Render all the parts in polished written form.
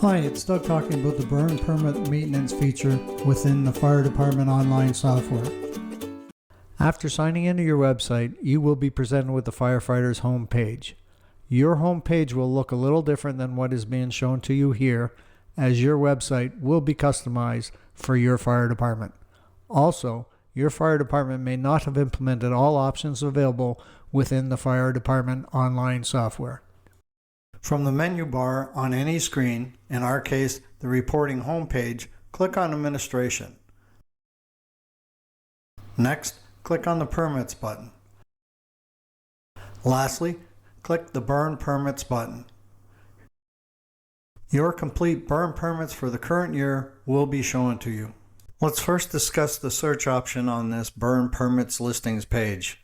Hi, it's Doug talking about the burn permit maintenance feature within the fire department online software. After signing into your website, you will be presented with the firefighter's home page. Your home page will look a little different than what is being shown to you here, as your website will be customized for your fire department. Also, your fire department may not have implemented all options available within the fire department online software. From the menu bar on any screen, in our case the reporting homepage, click on Administration. Next, click on the Permits button. Lastly, click the Burn Permits button. Your complete burn permits for the current year will be shown to you. Let's first discuss the search option on this Burn Permits listings page.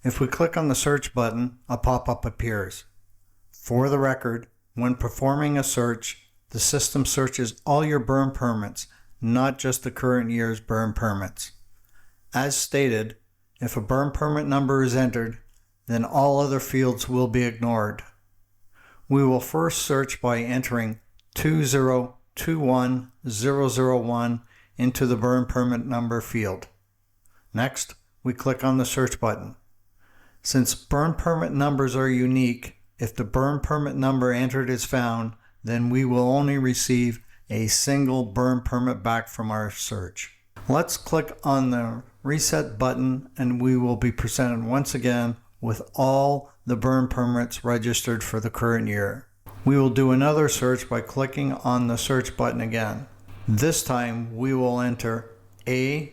If we click on the search button, a pop-up appears. For the record, when performing a search, the system searches all your burn permits, not just the current year's burn permits. As stated, if a burn permit number is entered, then all other fields will be ignored. We will first search by entering 2021001 into the burn permit number field. Next, we click on the search button. Since burn permit numbers are unique, if the burn permit number entered is found, then we will only receive a single burn permit back from our search. Let's click on the Reset button and we will be presented once again with all the burn permits registered for the current year. We will do another search by clicking on the search button again. This time we will enter AND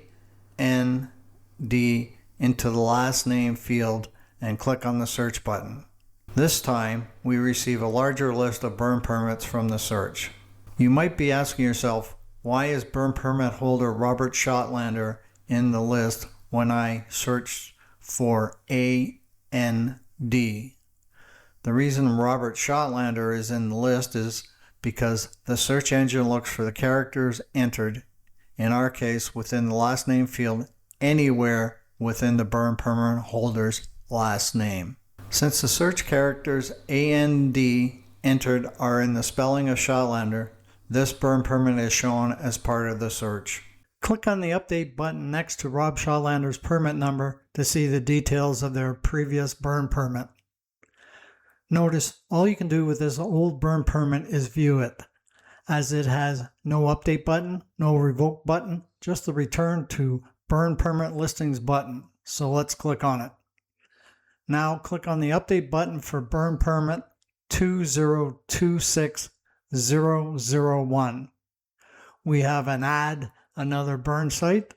into the last name field and click on the search button. This time, we receive a larger list of burn permits from the search. You might be asking yourself, why is burn permit holder Robert Shotlander in the list when I search for AND? The reason Robert Shotlander is in the list is because the search engine looks for the characters entered, in our case within the last name field, anywhere within the burn permit holder's last name. Since the search characters AND entered are in the spelling of Shotlander, this burn permit is shown as part of the search. Click on the Update button next to Rob Shotlander's permit number to see the details of their previous burn permit. Notice all you can do with this old burn permit is view it, as it has no Update button, no Revoke button, just the Return to Burn Permit Listings button. So let's click on it. Now click on the Update button for burn permit 2026001. We have an Add Another Burn Site,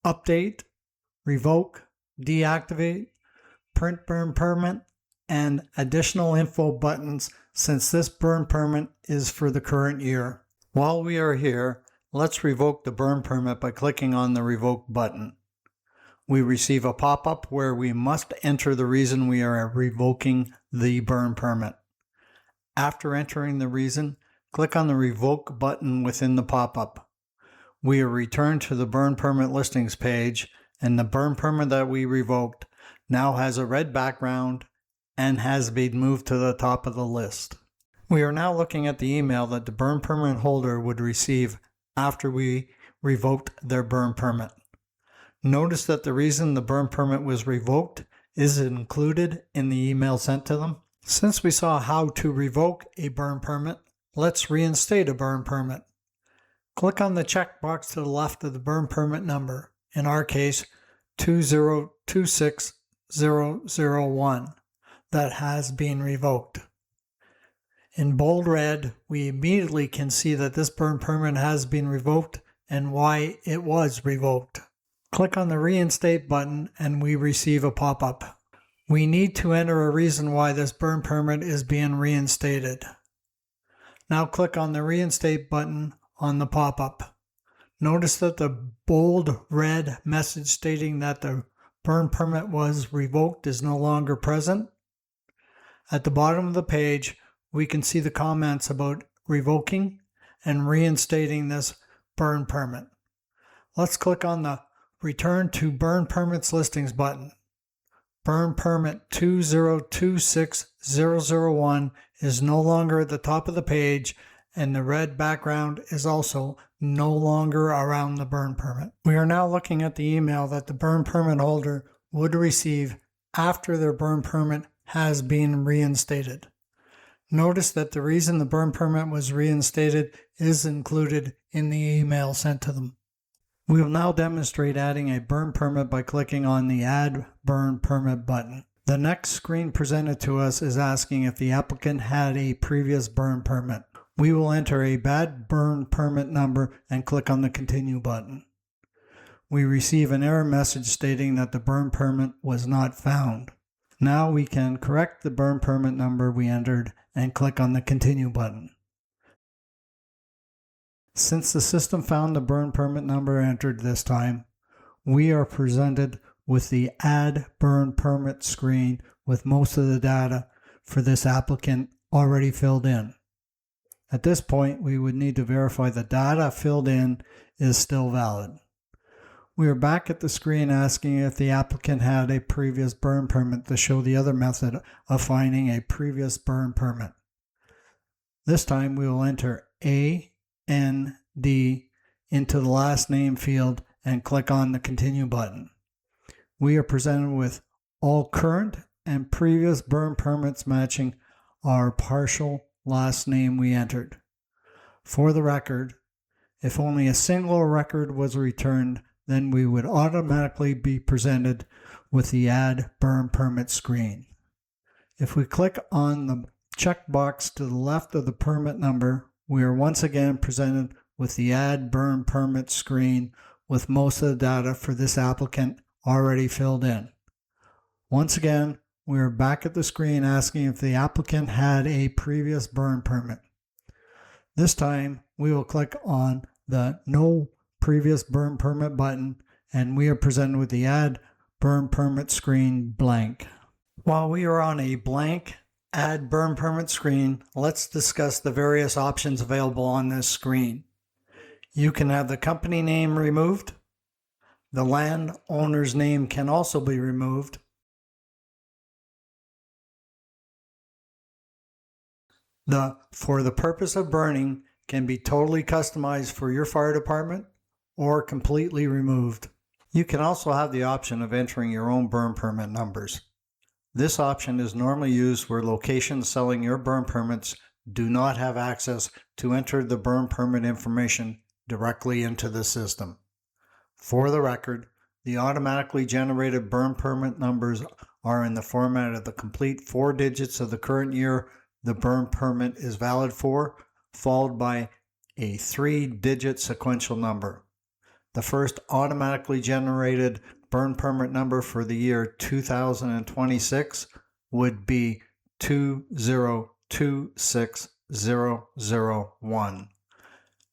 Update, Revoke, Deactivate, Print Burn Permit, and additional info buttons since this burn permit is for the current year. While we are here, let's revoke the burn permit by clicking on the Revoke button. We receive a pop-up where we must enter the reason we are revoking the burn permit. After entering the reason, click on the Revoke button within the pop-up. We are returned to the burn permit listings page, and the burn permit that we revoked now has a red background and has been moved to the top of the list. We are now looking at the email that the burn permit holder would receive after we revoked their burn permit. Notice that the reason the burn permit was revoked is included in the email sent to them. Since we saw how to revoke a burn permit, let's reinstate a burn permit. Click on the checkbox to the left of the burn permit number, in our case 2026001, that has been revoked. In bold red, we immediately can see that this burn permit has been revoked and why it was revoked. Click on the Reinstate button and we receive a pop-up. We need to enter a reason why this burn permit is being reinstated. Now click on the Reinstate button on the pop-up. Notice that the bold red message stating that the burn permit was revoked is no longer present. At the bottom of the page, we can see the comments about revoking and reinstating this burn permit. Let's click on the Return to Burn Permits Listings button. Burn Permit 2026001 is no longer at the top of the page and the red background is also no longer around the burn permit. We are now looking at the email that the burn permit holder would receive after their burn permit has been reinstated. Notice that the reason the burn permit was reinstated is included in the email sent to them. We will now demonstrate adding a burn permit by clicking on the Add Burn Permit button. The next screen presented to us is asking if the applicant had a previous burn permit. We will enter a bad burn permit number and click on the Continue button. We receive an error message stating that the burn permit was not found. Now we can correct the burn permit number we entered and click on the Continue button. Since the system found the burn permit number entered this time, we are presented with the Add Burn Permit screen with most of the data for this applicant already filled in. At this point, we would need to verify the data filled in is still valid. We are back at the screen asking if the applicant had a previous burn permit to show the other method of finding a previous burn permit. This time we will enter AND into the last name field and click on the Continue button. We are presented with all current and previous burn permits matching our partial last name we entered. For the record, if only a single record was returned, then we would automatically be presented with the Add Burn Permit screen. If we click on the checkbox to the left of the permit number, we are once again presented with the Add Burn Permit screen with most of the data for this applicant already filled in. Once again, we are back at the screen asking if the applicant had a previous burn permit. This time, we will click on the No Previous Burn Permit button, and we are presented with the Add Burn Permit screen blank. While we are on a blank Add Burn Permit screen, let's discuss the various options available on this screen. You can have the company name removed. The landowner's name can also be removed. The "for the purpose of burning" can be totally customized for your fire department or completely removed. You can also have the option of entering your own burn permit numbers. This option is normally used where locations selling your burn permits do not have access to enter the burn permit information directly into the system. For the record, the automatically generated burn permit numbers are in the format of the complete 4 digits of the current year the burn permit is valid for, followed by a 3-digit sequential number. The first automatically generated burn permit number for the year 2026 would be 2026001.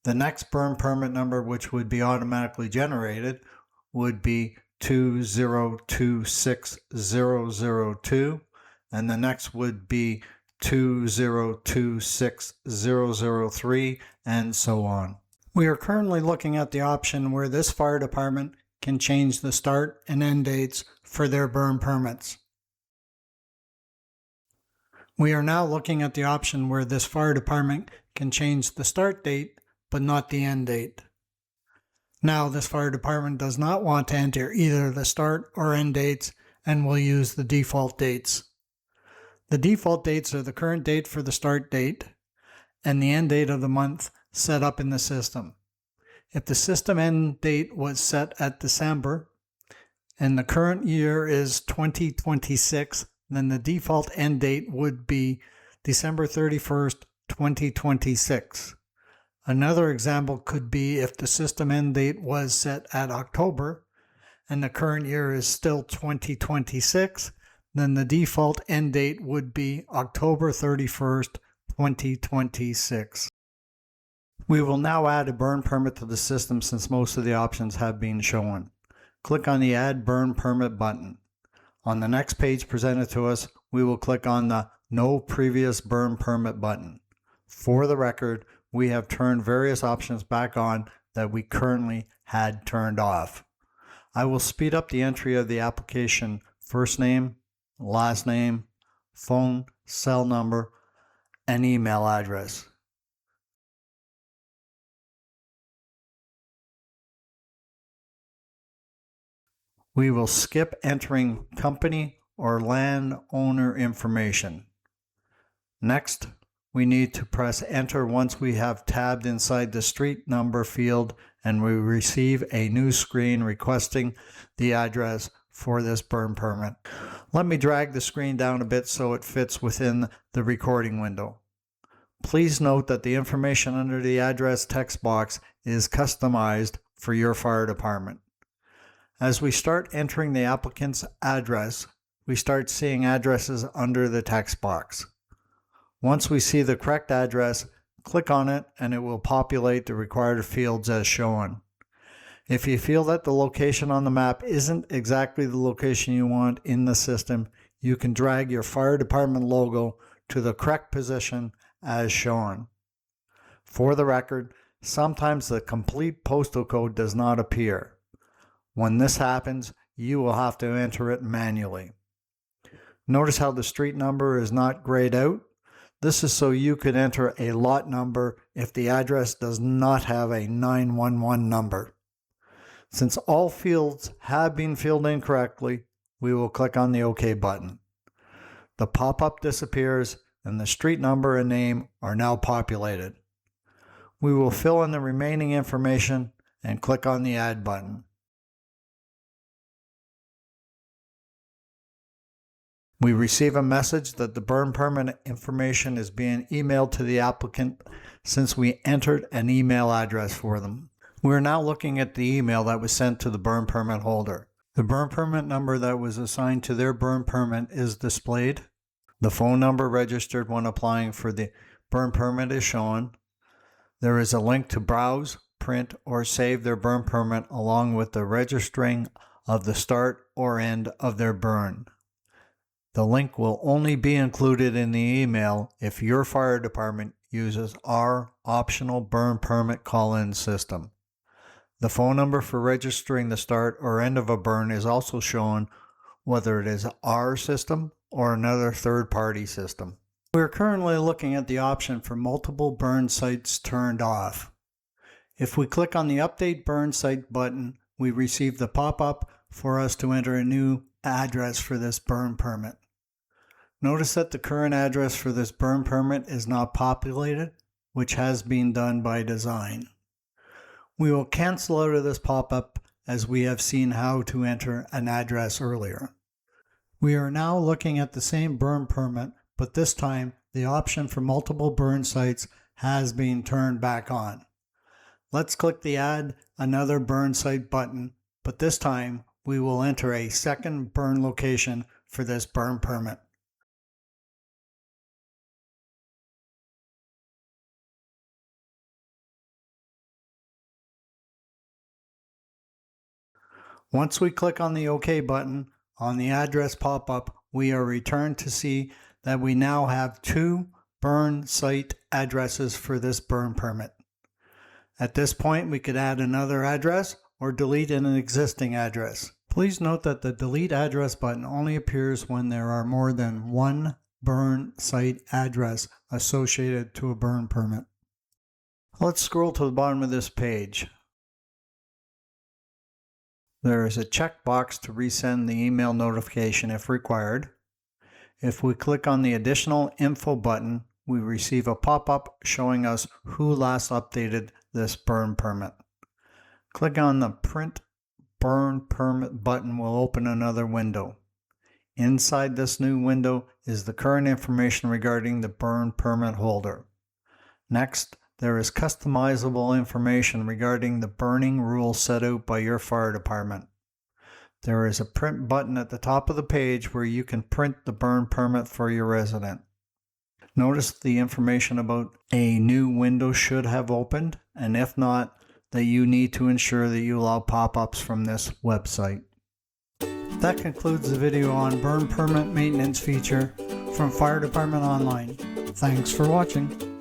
The next burn permit number which would be automatically generated would be 2026002, and the next would be 2026003, and so on. We are currently looking at the option where this fire department can change the start and end dates for their burn permits. We are now looking at the option where this fire department can change the start date but not the end date. Now this fire department does not want to enter either the start or end dates and will use the default dates. The default dates are the current date for the start date and the end date of the month set up in the system. If the system end date was set at December and the current year is 2026, then the default end date would be December 31st, 2026. Another example could be if the system end date was set at October and the current year is still 2026, then the default end date would be October 31st, 2026. We will now add a burn permit to the system since most of the options have been shown. Click on the Add Burn Permit button. On the next page presented to us, we will click on the No Previous Burn Permit button. For the record, we have turned various options back on that we currently had turned off. I will speed up the entry of the application first name, last name, phone, cell number, and email address. We will skip entering company or landowner information. Next, we need to press enter once we have tabbed inside the street number field and we receive a new screen requesting the address for this burn permit. Let me drag the screen down a bit so it fits within the recording window. Please note that the information under the address text box is customized for your fire department. As we start entering the applicant's address, we start seeing addresses under the text box. Once we see the correct address, click on it and it will populate the required fields as shown. If you feel that the location on the map isn't exactly the location you want in the system, you can drag your fire department logo to the correct position as shown. For the record, sometimes the complete postal code does not appear. When this happens, you will have to enter it manually. Notice how the street number is not grayed out? This is so you could enter a lot number if the address does not have a 911 number. Since all fields have been filled in correctly, we will click on the OK button. The pop-up disappears and the street number and name are now populated. We will fill in the remaining information and click on the Add button. We receive a message that the burn permit information is being emailed to the applicant since we entered an email address for them. We are now looking at the email that was sent to the burn permit holder. The burn permit number that was assigned to their burn permit is displayed. The phone number registered when applying for the burn permit is shown. There is a link to browse, print, or save their burn permit along with the registering of the start or end of their burn. The link will only be included in the email if your fire department uses our optional burn permit call-in system. The phone number for registering the start or end of a burn is also shown, whether it is our system or another third-party system. We are currently looking at the option for multiple burn sites turned off. If we click on the Update Burn Site button, we receive the pop-up for us to enter a new address for this burn permit. Notice that the current address for this burn permit is not populated, which has been done by design. We will cancel out of this pop-up as we have seen how to enter an address earlier. We are now looking at the same burn permit, but this time the option for multiple burn sites has been turned back on. Let's click the Add Another Burn Site button, but this time we will enter a second burn location for this burn permit. Once we click on the OK button on the address pop-up, we are returned to see that we now have 2 burn site addresses for this burn permit. At this point, we could add another address or delete an existing address. Please note that the Delete Address button only appears when there are more than one burn site address associated to a burn permit. Let's scroll to the bottom of this page. There is a checkbox to resend the email notification if required. If we click on the Additional Info button, we receive a pop-up showing us who last updated this burn permit. Click on the Print Burn Permit button will open another window. Inside this new window is the current information regarding the burn permit holder. Next, there is customizable information regarding the burning rules set out by your fire department. There is a print button at the top of the page where you can print the burn permit for your resident. Notice the information about a new window should have opened, and if not, that you need to ensure that you allow pop-ups from this website. That concludes the video on burn permit maintenance feature from Fire Department Online. Thanks for watching.